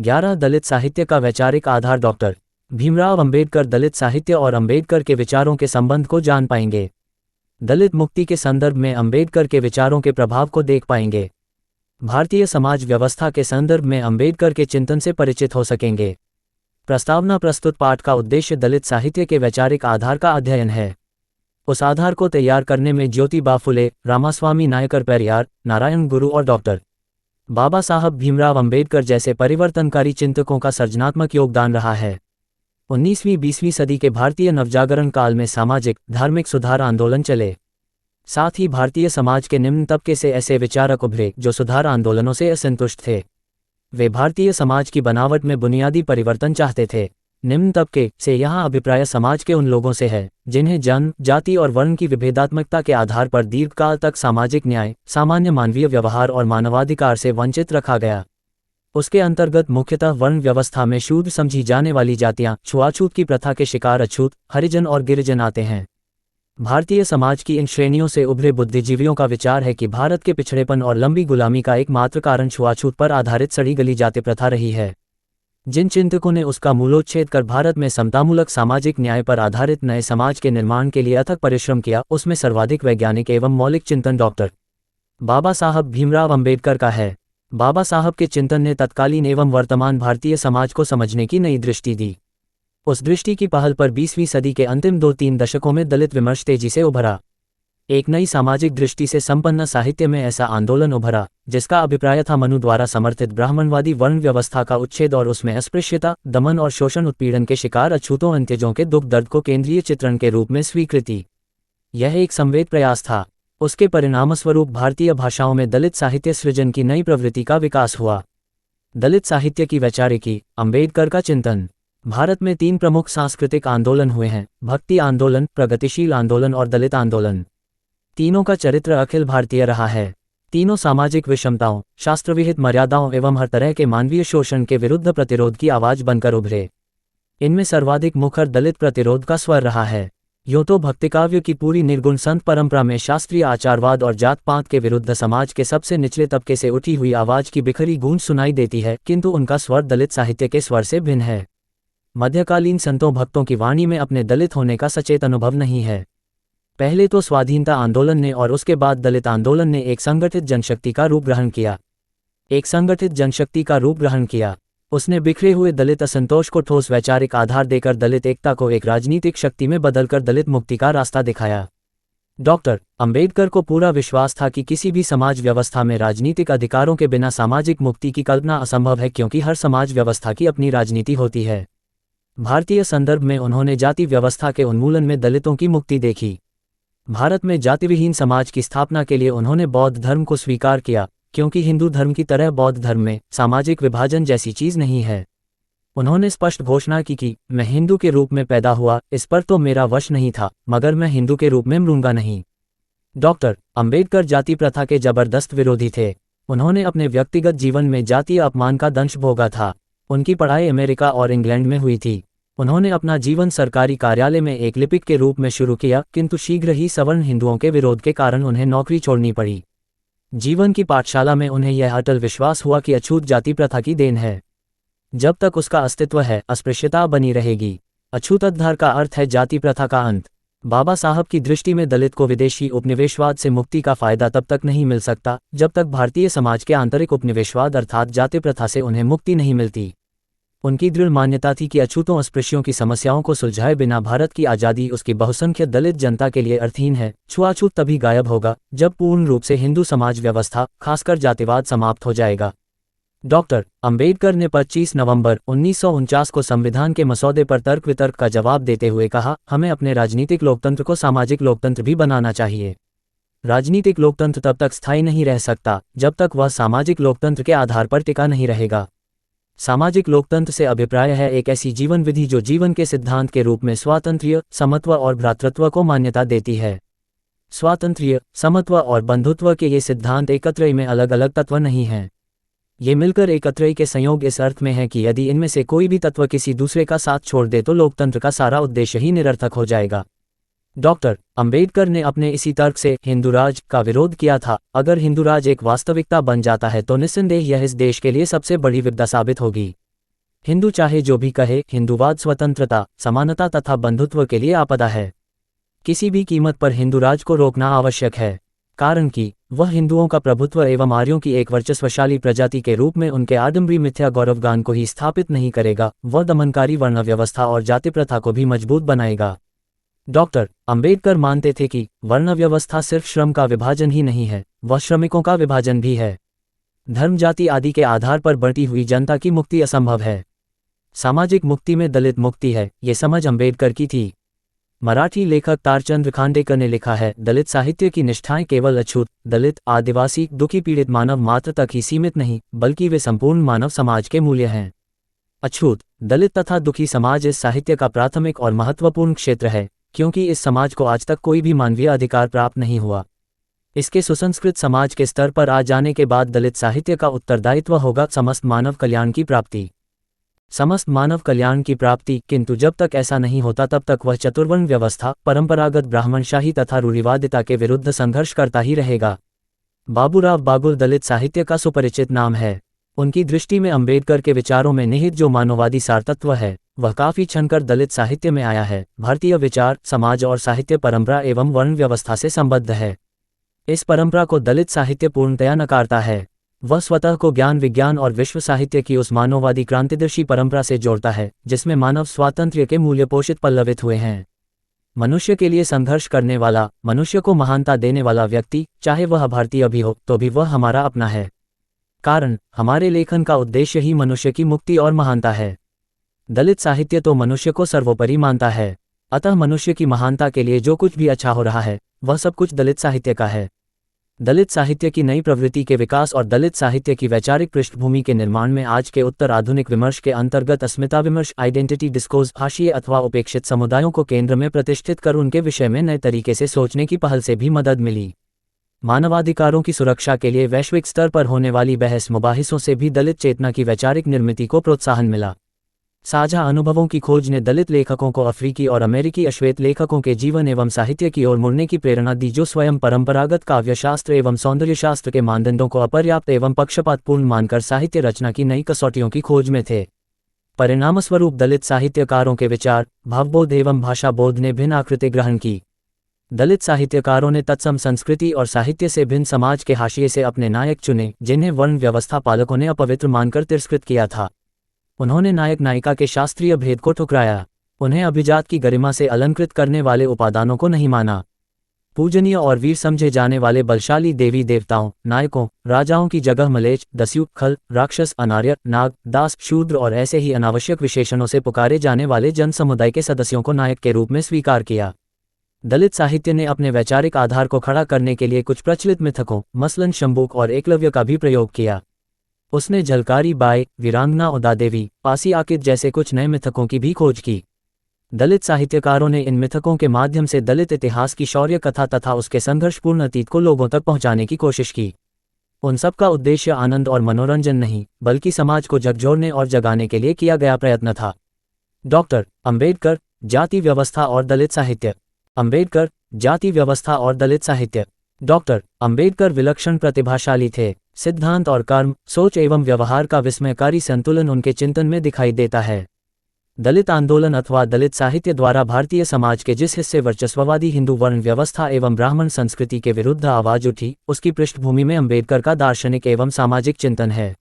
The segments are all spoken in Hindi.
11 दलित साहित्य का वैचारिक आधार। डॉक्टर भीमराव अंबेडकर दलित साहित्य और अंबेडकर के विचारों के संबंध को जान पाएंगे। दलित मुक्ति के संदर्भ में अंबेडकर के विचारों के प्रभाव को देख पाएंगे। भारतीय समाज व्यवस्था के संदर्भ में अंबेडकर के चिंतन से परिचित हो सकेंगे। प्रस्तावना प्रस्तुत पाठ का उद्देश्य दलित साहित्य के वैचारिक आधार का अध्ययन है। उस आधार को तैयार करने में ज्योतिबा फुले, रामास्वामी नायकर पेरियार, नारायण गुरु और डॉक्टर बाबा साहब भीमराव अंबेडकर जैसे परिवर्तनकारी चिंतकों का सर्जनात्मक योगदान रहा है। 19वीं-20वीं सदी के भारतीय नवजागरण काल में सामाजिक धार्मिक सुधार आंदोलन चले। साथ ही भारतीय समाज के निम्न तबके से ऐसे विचारक उभरे जो सुधार आंदोलनों से असंतुष्ट थे। वे भारतीय समाज की बनावट में बुनियादी परिवर्तन चाहते थे। निम्न तबके से यहाँ अभिप्राय समाज के उन लोगों से है जिन्हें जन्म, जाति और वर्ण की विभेदात्मकता के आधार पर दीर्घकाल तक सामाजिक न्याय, सामान्य मानवीय व्यवहार और मानवाधिकार से वंचित रखा गया। उसके अंतर्गत मुख्यतः वर्ण व्यवस्था में शूद्र समझी जाने वाली जातियां, छुआछूत की प्रथा के शिकार अछूत, हरिजन और गिरिजन आते हैं। भारतीय समाज की इन श्रेणियों से उभरे बुद्धिजीवियों का विचार है कि भारत के पिछड़ेपन और लंबी गुलामी का एकमात्र कारण छुआछूत पर आधारित सड़ी गली जाति प्रथा रही है। जिन चिंतकों ने उसका मूलोच्छेद कर भारत में समतामूलक सामाजिक न्याय पर आधारित नए समाज के निर्माण के लिए अथक परिश्रम किया, उसमें सर्वाधिक वैज्ञानिक एवं मौलिक चिंतन डॉक्टर बाबा साहब भीमराव अंबेडकर का है। बाबा साहब के चिंतन ने तत्कालीन एवं वर्तमान भारतीय समाज को समझने की नई दृष्टि दी। उस दृष्टि की पहल पर 20वीं सदी के अंतिम 2-3 दशकों में दलित विमर्श तेजी से उभरा। एक नई सामाजिक दृष्टि से संपन्न साहित्य में ऐसा आंदोलन उभरा जिसका अभिप्राय था मनु द्वारा समर्थित ब्राह्मणवादी वर्ण व्यवस्था का उच्छेद और उसमें अस्पृश्यता, दमन और शोषण, उत्पीड़न के शिकार अछूतों, अंत्यजों के दुख दर्द को केंद्रीय चित्रण के रूप में स्वीकृति। यह एक संवेद प्रयास था। उसके परिणामस्वरूप भारतीय भाषाओं में दलित साहित्य सृजन की नई प्रवृत्ति का विकास हुआ। दलित साहित्य की वैचारिकी, अंबेडकर का चिंतन। भारत में 3 प्रमुख सांस्कृतिक आंदोलन हुए हैं: भक्ति आंदोलन, प्रगतिशील आंदोलन और दलित आंदोलन। तीनों का चरित्र अखिल भारतीय रहा है। तीनों सामाजिक विषमताओं, शास्त्रविहित मर्यादाओं एवं हर तरह के मानवीय शोषण के विरुद्ध प्रतिरोध की आवाज बनकर उभरे। इनमें सर्वाधिक मुखर दलित प्रतिरोध का स्वर रहा है। यूं तो भक्तिकाव्य की पूरी निर्गुण संत परंपरा में शास्त्रीय आचारवाद और जात पात के विरुद्ध समाज के सबसे निचले तबके से उठी हुई आवाज की बिखरी गूंज सुनाई देती है, किंतु उनका स्वर दलित साहित्य के स्वर से भिन्न है। मध्यकालीन संतों भक्तों की वाणी में अपने दलित होने का सचेत अनुभव नहीं है। पहले तो स्वाधीनता आंदोलन ने और उसके बाद दलित आंदोलन ने एक संगठित जनशक्ति का रूप ग्रहण किया। उसने बिखरे हुए दलित असंतोष को ठोस वैचारिक आधार देकर दलित एकता को एक राजनीतिक शक्ति में बदलकर दलित मुक्ति का रास्ता दिखाया। डॉक्टर अंबेडकर को पूरा विश्वास था कि किसी भी समाज व्यवस्था में राजनीतिक अधिकारों के बिना सामाजिक मुक्ति की कल्पना असंभव है, क्योंकि हर समाज व्यवस्था की अपनी राजनीति होती है। भारतीय संदर्भ में उन्होंने जाति व्यवस्था के उन्मूलन में दलितों की मुक्ति देखी। भारत में जातिविहीन समाज की स्थापना के लिए उन्होंने बौद्ध धर्म को स्वीकार किया, क्योंकि हिंदू धर्म की तरह बौद्ध धर्म में सामाजिक विभाजन जैसी चीज नहीं है। उन्होंने स्पष्ट घोषणा की कि मैं हिंदू के रूप में पैदा हुआ, इस पर तो मेरा वश नहीं था, मगर मैं हिंदू के रूप में मरूंगा नहीं। डॉक्टर अंबेडकर जाति प्रथा के जबरदस्त विरोधी थे। उन्होंने अपने व्यक्तिगत जीवन में जातीय अपमान का दंश भोगा था। उनकी पढ़ाई अमेरिका और इंग्लैंड में हुई थी। उन्होंने अपना जीवन सरकारी कार्यालय में एक लिपिक के रूप में शुरू किया, किंतु शीघ्र ही सवर्ण हिंदुओं के विरोध के कारण उन्हें नौकरी छोड़नी पड़ी। जीवन की पाठशाला में उन्हें यह अटल विश्वास हुआ कि अछूत जाति प्रथा की देन है। जब तक उसका अस्तित्व है, अस्पृश्यता बनी रहेगी। अछूतोद्धार का अर्थ है जाति प्रथा का अंत। बाबा साहब की दृष्टि में दलित को विदेशी उपनिवेशवाद से मुक्ति का फायदा तब तक नहीं मिल सकता जब तक भारतीय समाज के आंतरिक उपनिवेशवाद अर्थात जाति प्रथा से उन्हें मुक्ति नहीं मिलती। उनकी दृढ़ मान्यता थी कि अछूतों अस्पृश्यों की समस्याओं को सुलझाए बिना भारत की आज़ादी उसकी बहुसंख्यक दलित जनता के लिए अर्थहीन है। छुआछूत तभी गायब होगा जब पूर्ण रूप से हिंदू समाज व्यवस्था, खासकर जातिवाद, समाप्त हो जाएगा। डॉक्टर अंबेडकर ने 25 नवंबर 1949 को संविधान के मसौदे पर तर्क वितर्क का जवाब देते हुए कहा, हमें अपने राजनीतिक लोकतंत्र को सामाजिक लोकतंत्र भी बनाना चाहिए। राजनीतिक लोकतंत्र तब तक स्थायी नहीं रह सकता जब तक वह सामाजिक लोकतंत्र के आधार पर टिका नहीं रहेगा। सामाजिक लोकतंत्र से अभिप्राय है एक ऐसी जीवन विधि जो जीवन के सिद्धांत के रूप में स्वातंत्र्य, समत्व और भ्रातृत्व को मान्यता देती है। स्वातंत्र्य, समत्व और बंधुत्व के ये सिद्धांत एकत्रई में अलग अलग तत्व नहीं हैं। ये मिलकर एकत्रई के संयोग इस अर्थ में है कि यदि इनमें से कोई भी तत्व किसी दूसरे का साथ छोड़ दे तो लोकतंत्र का सारा उद्देश्य ही निरर्थक हो जाएगा। डॉक्टर अंबेडकर ने अपने इसी तर्क से हिंदूराज का विरोध किया था। अगर हिंदूराज एक वास्तविकता बन जाता है तो निस्संदेह यह इस देश के लिए सबसे बड़ी विपदा साबित होगी। हिंदू चाहे जो भी कहे, हिंदूवाद स्वतंत्रता, समानता तथा बंधुत्व के लिए आपदा है। किसी भी कीमत पर हिंदू राज को रोकना आवश्यक है, कारण कि वह हिंदुओं का प्रभुत्व एवं आर्यों की एक वर्चस्वशाली प्रजाति के रूप में उनके आडंबरी मिथ्या गौरवगान को ही स्थापित नहीं करेगा, वह दमनकारी वर्ण व्यवस्था और जाति प्रथा को भी मजबूत बनाएगा। डॉक्टर अंबेडकर मानते थे कि वर्ण व्यवस्था सिर्फ श्रम का विभाजन ही नहीं है, वह श्रमिकों का विभाजन भी है। धर्म, जाति आदि के आधार पर बढ़ती हुई जनता की मुक्ति असंभव है। सामाजिक मुक्ति में दलित मुक्ति है, ये समझ अंबेडकर की थी। मराठी लेखक तारचंद्र खांडेकर ने लिखा है, दलित साहित्य की निष्ठाएं केवल अछूत, दलित, आदिवासी, दुखी, पीड़ित मानव मात्र तक ही सीमित नहीं, बल्कि वे संपूर्ण मानव समाज के मूल्य हैं। अछूत, दलित तथा दुखी समाज इस साहित्य का प्राथमिक और महत्वपूर्ण क्षेत्र है, क्योंकि इस समाज को आज तक कोई भी मानवीय अधिकार प्राप्त नहीं हुआ। इसके सुसंस्कृत समाज के स्तर पर आ जाने के बाद दलित साहित्य का उत्तरदायित्व होगा समस्त मानव कल्याण की प्राप्ति। समस्त मानव कल्याण की प्राप्ति, किंतु जब तक ऐसा नहीं होता तब तक वह चतुर्वर्ण व्यवस्था, परंपरागत ब्राह्मणशाही तथा रूढ़िवादिता के विरुद्ध संघर्ष करता ही रहेगा। बाबूराव बागुल दलित साहित्य का सुपरिचित नाम है। उनकी दृष्टि में अंबेडकर के विचारों में निहित जो मानववादी सारतत्व है, वह काफी छनकर दलित साहित्य में आया है। भारतीय विचार, समाज और साहित्य परंपरा एवं वर्ण व्यवस्था से संबद्ध है। इस परंपरा को दलित साहित्य पूर्णतया नकारता है। वह स्वतः को ज्ञान, विज्ञान और विश्व साहित्य की उस मानववादी क्रांतिदर्शी परंपरा से जोड़ता है जिसमें मानव स्वातंत्र्य के मूल्य पोषित पल्लवित हुए हैं। मनुष्य के लिए संघर्ष करने वाला, मनुष्य को महानता देने वाला व्यक्ति, चाहे वह भारतीय भी हो, तो भी वह हमारा अपना है। कारण हमारे लेखन का उद्देश्य ही मनुष्य की मुक्ति और महानता है। दलित साहित्य तो मनुष्य को सर्वोपरि मानता है, अतः मनुष्य की महानता के लिए जो कुछ भी अच्छा हो रहा है, वह सब कुछ दलित साहित्य का है। दलित साहित्य की नई प्रवृत्ति के विकास और दलित साहित्य की वैचारिक पृष्ठभूमि के निर्माण में आज के उत्तर आधुनिक विमर्श के अंतर्गत अस्मिता विमर्श, आइडेंटिटी डिस्कोर्स, हाशिए अथवा उपेक्षित समुदायों को केंद्र में प्रतिष्ठित कर उनके विषय में नए तरीके से सोचने की पहल से भी मदद मिली। मानवाधिकारों की सुरक्षा के लिए वैश्विक स्तर पर होने वाली बहस मुबाहिसों से भी दलित चेतना की वैचारिक निर्मिति को प्रोत्साहन मिला। साझा अनुभवों की खोज ने दलित लेखकों को अफ्रीकी और अमेरिकी अश्वेत लेखकों के जीवन एवं साहित्य की ओर मुड़ने की प्रेरणा दी, जो स्वयं परंपरागत काव्यशास्त्र एवं सौंदर्यशास्त्र के मानदंडों को अपर्याप्त एवं पक्षपातपूर्ण मानकर साहित्य रचना की नई कसौटियों की खोज में थे। परिणामस्वरूप दलित साहित्यकारों के विचार, भावबोध एवं भाषाबोध ने भिन्न आकृति ग्रहण की। दलित साहित्यकारों ने तत्सम संस्कृति और साहित्य से भिन्न समाज के हाशिए से अपने नायक चुने, जिन्हें वर्ण व्यवस्था पालकों ने अपवित्र मानकर तिरस्कृत किया था। उन्होंने नायक नायिका के शास्त्रीय भेद को ठुकराया, उन्हें अभिजात की गरिमा से अलंकृत करने वाले उपादानों को नहीं माना। पूजनीय और वीर समझे जाने वाले बलशाली देवी देवताओं, नायकों, राजाओं की जगह मलेच्छ, दस्यु, खल, राक्षस, अनार्य, नाग, दास, शूद्र और ऐसे ही अनावश्यक विशेषणों से पुकारे जाने वाले जन समुदाय के सदस्यों को नायक के रूप में स्वीकार किया। दलित साहित्य ने अपने वैचारिक आधार को खड़ा करने के लिए कुछ प्रचलित मिथकों, मसलन शंबुक और एकलव्य का भी प्रयोग किया। उसने झलकारी बाई, वीरांगना उदादेवी, पासी आकिद जैसे कुछ नए मिथकों की भी खोज की। दलित साहित्यकारों ने इन मिथकों के माध्यम से दलित इतिहास की शौर्य कथा तथा उसके संघर्षपूर्ण अतीत को लोगों तक पहुंचाने की कोशिश की। उन सब का उद्देश्य आनंद और मनोरंजन नहीं, बल्कि समाज को झकझोरने और जगाने के लिए किया गया प्रयत्न था। डॉक्टर अंबेडकर, जाति व्यवस्था और दलित साहित्य। अंबेडकर, जाति व्यवस्था और दलित साहित्य। डॉक्टर अंबेडकर विलक्षण प्रतिभाशाली थे। सिद्धांत और कर्म, सोच एवं व्यवहार का विस्मयकारी संतुलन उनके चिंतन में दिखाई देता है। दलित आंदोलन अथवा दलित साहित्य द्वारा भारतीय समाज के जिस हिस्से वर्चस्ववादी हिंदू वर्ण व्यवस्था एवं ब्राह्मण संस्कृति के विरुद्ध आवाज उठी, उसकी पृष्ठभूमि में अंबेडकर का दार्शनिक एवं सामाजिक चिंतन है।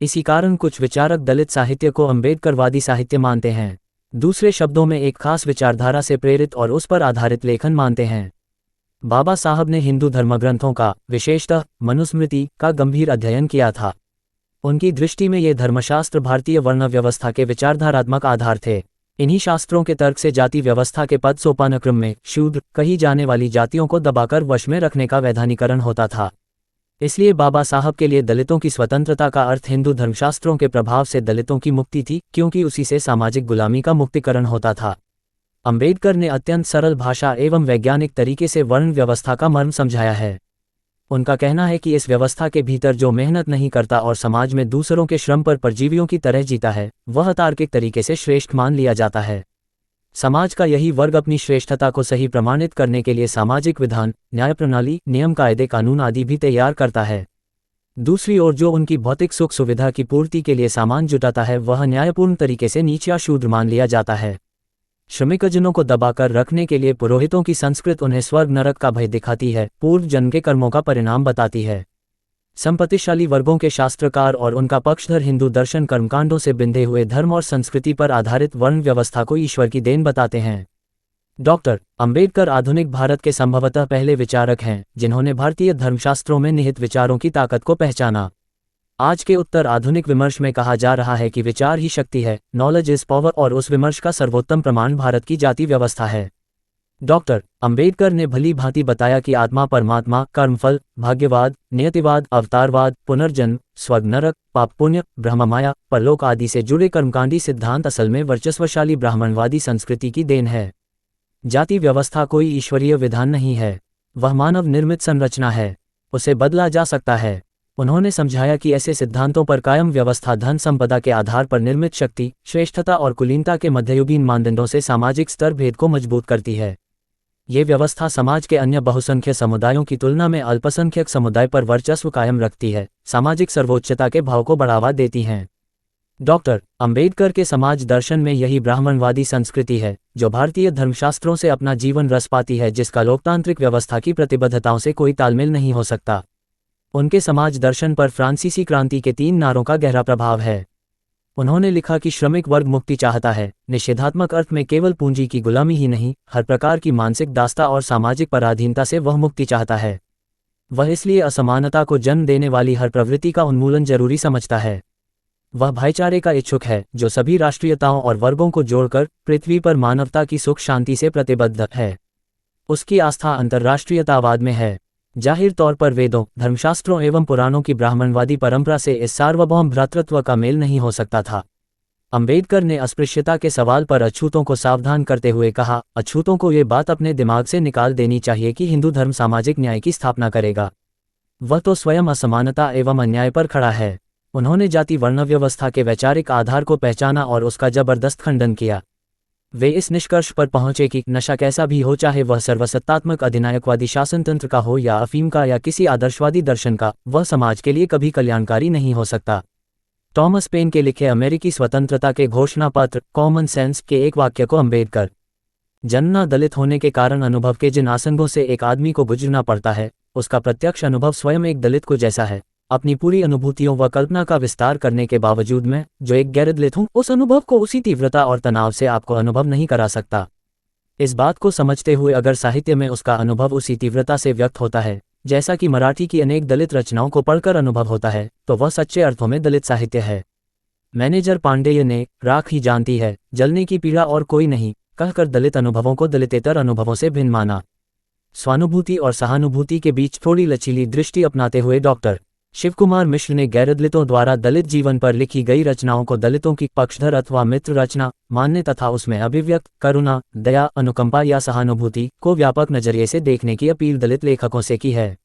इसी कारण कुछ विचारक दलित साहित्य को अंबेडकरवादी साहित्य मानते हैं, दूसरे शब्दों में एक खास विचारधारा से प्रेरित और उस पर आधारित लेखन मानते हैं। बाबा साहब ने हिंदू धर्मग्रंथों का, विशेषतः मनुस्मृति का गंभीर अध्ययन किया था। उनकी दृष्टि में ये धर्मशास्त्र भारतीय वर्ण व्यवस्था के विचारधारात्मक आधार थे। इन्हीं शास्त्रों के तर्क से जाति व्यवस्था के पद सोपानक्रम में शूद्र कही जाने वाली जातियों को दबाकर वश में रखने का वैधानिकरण होता था। इसलिए बाबा साहब के लिए दलितों की स्वतंत्रता का अर्थ हिंदू धर्मशास्त्रों के प्रभाव से दलितों की मुक्ति थी, क्योंकि उसी से सामाजिक गुलामी का मुक्तिकरण होता था। अंबेडकर ने अत्यंत सरल भाषा एवं वैज्ञानिक तरीके से वर्ण व्यवस्था का मर्म समझाया है। उनका कहना है कि इस व्यवस्था के भीतर जो मेहनत नहीं करता और समाज में दूसरों के श्रम पर परजीवियों की तरह जीता है, वह तार्किक तरीके से श्रेष्ठ मान लिया जाता है। समाज का यही वर्ग अपनी श्रेष्ठता को सही प्रमाणित करने के लिए सामाजिक विधान, न्याय प्रणाली, नियम, कायदे, कानून आदि भी तैयार करता है। दूसरी ओर जो उनकी भौतिक सुख सुविधा की पूर्ति के लिए सामान जुटाता है वह न्यायपूर्ण तरीके से नीच या शूद्र मान लिया जाता है। श्रमिकजनों को दबाकर रखने के लिए पुरोहितों की संस्कृत उन्हें स्वर्ग नरक का भय दिखाती है, पूर्व जन्म के कर्मों का परिणाम बताती है। संपत्तिशाली वर्गों के शास्त्रकार और उनका पक्षधर हिंदू दर्शन कर्मकांडों से बिंधे हुए धर्म और संस्कृति पर आधारित वर्ण व्यवस्था को ईश्वर की देन बताते हैं। डॉक्टर अंबेडकर आधुनिक भारत के संभवतः पहले विचारक हैं जिन्होंने भारतीय धर्मशास्त्रों में निहित विचारों की ताकत को पहचाना। आज के उत्तर आधुनिक विमर्श में कहा जा रहा है कि विचार ही शक्ति है, नॉलेज इज पावर, और उस विमर्श का सर्वोत्तम प्रमाण भारत की जाति व्यवस्था है। डॉक्टर अंबेडकर ने भली भांति बताया कि आत्मा, परमात्मा, कर्मफल, भाग्यवाद, नियतिवाद, अवतारवाद, पुनर्जन्म, स्वर्ग नरक, पाप पुण्य, ब्रह्ममाया, परलोक आदि से जुड़े कर्मकांडी सिद्धांत असल में वर्चस्वशाली ब्राह्मणवादी संस्कृति की देन है। जाति व्यवस्था कोई ईश्वरीय विधान नहीं है, वह मानव निर्मित संरचना है, उसे बदला जा सकता है। उन्होंने समझाया कि ऐसे सिद्धांतों पर कायम व्यवस्था धन संपदा के आधार पर निर्मित शक्ति, श्रेष्ठता और कुलीनता के मध्ययुगीन मानदंडों से सामाजिक स्तर भेद को मजबूत करती है। ये व्यवस्था समाज के अन्य बहुसंख्यक समुदायों की तुलना में अल्पसंख्यक समुदाय पर वर्चस्व कायम रखती है, सामाजिक सर्वोच्चता के भाव को बढ़ावा देती हैं। डॉक्टर अंबेडकर के समाज दर्शन में यही ब्राह्मणवादी संस्कृति है जो भारतीय धर्मशास्त्रों से अपना जीवन रस पाती है, जिसका लोकतांत्रिक व्यवस्था की प्रतिबद्धताओं से कोई तालमेल नहीं हो सकता। उनके समाज दर्शन पर फ्रांसीसी क्रांति के 3 नारों का गहरा प्रभाव है। उन्होंने लिखा कि श्रमिक वर्ग मुक्ति चाहता है, निषेधात्मक अर्थ में केवल पूंजी की गुलामी ही नहीं, हर प्रकार की मानसिक दास्ता और सामाजिक पराधीनता से वह मुक्ति चाहता है। वह इसलिए असमानता को जन्म देने वाली हर प्रवृत्ति का उन्मूलन जरूरी समझता है। वह भाईचारे का इच्छुक है जो सभी राष्ट्रीयताओं और वर्गों को जोड़कर पृथ्वी पर मानवता की सुख शांति से प्रतिबद्ध है। उसकी आस्था अंतर्राष्ट्रीयतावाद में है। जाहिर तौर पर वेदों, धर्मशास्त्रों एवं पुराणों की ब्राह्मणवादी परंपरा से इस सार्वभौम भ्रातृत्व का मेल नहीं हो सकता था। अंबेडकर ने अस्पृश्यता के सवाल पर अछूतों को सावधान करते हुए कहा, अछूतों को ये बात अपने दिमाग से निकाल देनी चाहिए कि हिंदू धर्म सामाजिक न्याय की स्थापना करेगा। वह तो स्वयं असमानता एवं अन्याय पर खड़ा है। उन्होंने जाति वर्ण व्यवस्था के वैचारिक आधार को पहचाना और उसका जबरदस्त खंडन किया। वे इस निष्कर्ष पर पहुंचे कि नशा कैसा भी हो, चाहे वह सर्वसत्तात्मक अधिनायकवादी शासनतंत्र का हो या अफीम का या किसी आदर्शवादी दर्शन का, वह समाज के लिए कभी कल्याणकारी नहीं हो सकता। टॉमस पेन के लिखे अमेरिकी स्वतंत्रता के घोषणा पत्र कॉमन सेंस के एक वाक्य को अंबेडकर जन्मना दलित होने के कारण अनुभव के जिन आसंगों से एक आदमी को गुजरना पड़ता है, उसका प्रत्यक्ष अनुभव स्वयं एक दलित को जैसा है। अपनी पूरी अनुभूतियों व कल्पना का विस्तार करने के बावजूद मैं, जो एक गैर दलित हूँ, उस अनुभव को उसी तीव्रता और तनाव से आपको अनुभव नहीं करा सकता। इस बात को समझते हुए अगर साहित्य में उसका अनुभव उसी तीव्रता से व्यक्त होता है जैसा कि मराठी की अनेक दलित रचनाओं को पढ़कर अनुभव होता है, तो वह सच्चे अर्थों में दलित साहित्य है। मैनेजर पांडेय ने राख ही जानती है जलने की पीड़ा और कोई नहीं कहकर दलित अनुभवों को दलितेतर अनुभवों से भिन्न माना। स्वानुभूति और सहानुभूति के बीच थोड़ी लचीली दृष्टि अपनाते हुए डॉक्टर शिवकुमार मिश्र ने गैरदलितों द्वारा दलित जीवन पर लिखी गई रचनाओं को दलितों की पक्षधर अथवा मित्र रचना मानने तथा उसमें अभिव्यक्त करुणा, दया, अनुकंपा या सहानुभूति को व्यापक नजरिए से देखने की अपील दलित लेखकों से की है।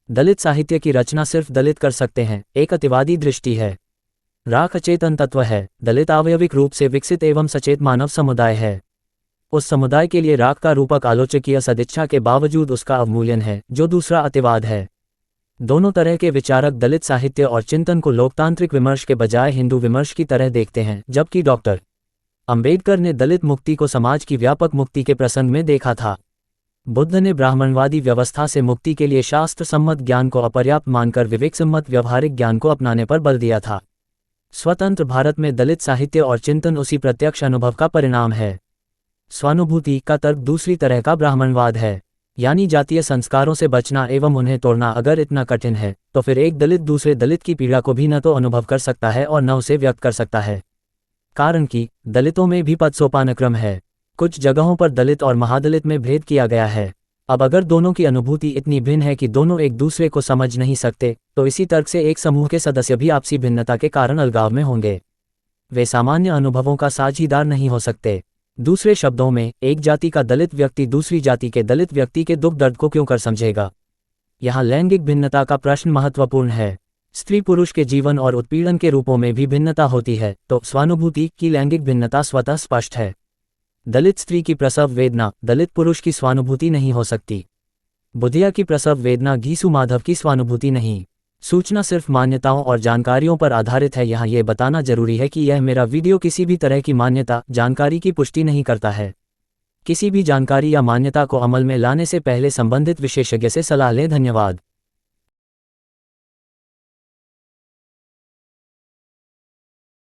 दलित साहित्य की रचना सिर्फ दलित कर सकते हैं, एक अतिवादी दृष्टि है। राख अचेतन तत्व है, दलित आवयविक रूप से विकसित एवं सचेत मानव समुदाय है। उस समुदाय के लिए राख का रूपक आलोचकीय सदिच्छा के बावजूद उसका अवमूल्यन है, जो दूसरा अतिवाद है। दोनों तरह के विचारक दलित साहित्य और चिंतन को लोकतांत्रिक विमर्श के बजाय हिंदू विमर्श की तरह देखते हैं, जबकि डॉक्टर अंबेडकर ने दलित मुक्ति को समाज की व्यापक मुक्ति के प्रसंग में देखा था। बुद्ध ने ब्राह्मणवादी व्यवस्था से मुक्ति के लिए शास्त्र सम्मत ज्ञान को अपर्याप्त मानकर विवेक सम्मत व्यवहारिक ज्ञान को अपनाने पर बल दिया था। स्वतंत्र भारत में दलित साहित्य और चिंतन उसी प्रत्यक्ष अनुभव का परिणाम है। स्वानुभूति का तर्क दूसरी तरह का ब्राह्मणवाद है, यानी जातीय संस्कारों से बचना एवं उन्हें तोड़ना अगर इतना कठिन है तो फिर एक दलित दूसरे दलित की पीड़ा को भी न तो अनुभव कर सकता है और न उसे व्यक्त कर सकता है। कारण कि दलितों में भी पद सोपान क्रम है। कुछ जगहों पर दलित और महादलित में भेद किया गया है। अब अगर दोनों की अनुभूति इतनी भिन्न है कि दोनों एक दूसरे को समझ नहीं सकते, तो इसी तर्क से एक समूह के सदस्य भी आपसी भिन्नता के कारण अलगाव में होंगे। वे सामान्य अनुभवों का साझीदार नहीं हो सकते। दूसरे शब्दों में, एक जाति का दलित व्यक्ति दूसरी जाति के दलित व्यक्ति के दुख दर्द को क्यों कर समझेगा। यहाँ लैंगिक भिन्नता का प्रश्न महत्वपूर्ण है। स्त्री पुरुष के जीवन और उत्पीड़न के रूपों में भी भिन्नता होती है, तो स्वानुभूति की लैंगिक भिन्नता स्वतः स्पष्ट है। दलित स्त्री की प्रसव वेदना दलित पुरुष की स्वानुभूति नहीं हो सकती। बुधिया की प्रसव वेदना घीसू माधव की स्वानुभूति नहीं। सूचना सिर्फ मान्यताओं और जानकारियों पर आधारित है। यहाँ ये बताना जरूरी है कि यह मेरा वीडियो किसी भी तरह की मान्यता, जानकारी की पुष्टि नहीं करता है। किसी भी जानकारी या मान्यता को अमल में लाने से पहले संबंधित विशेषज्ञ से सलाह लें। धन्यवाद।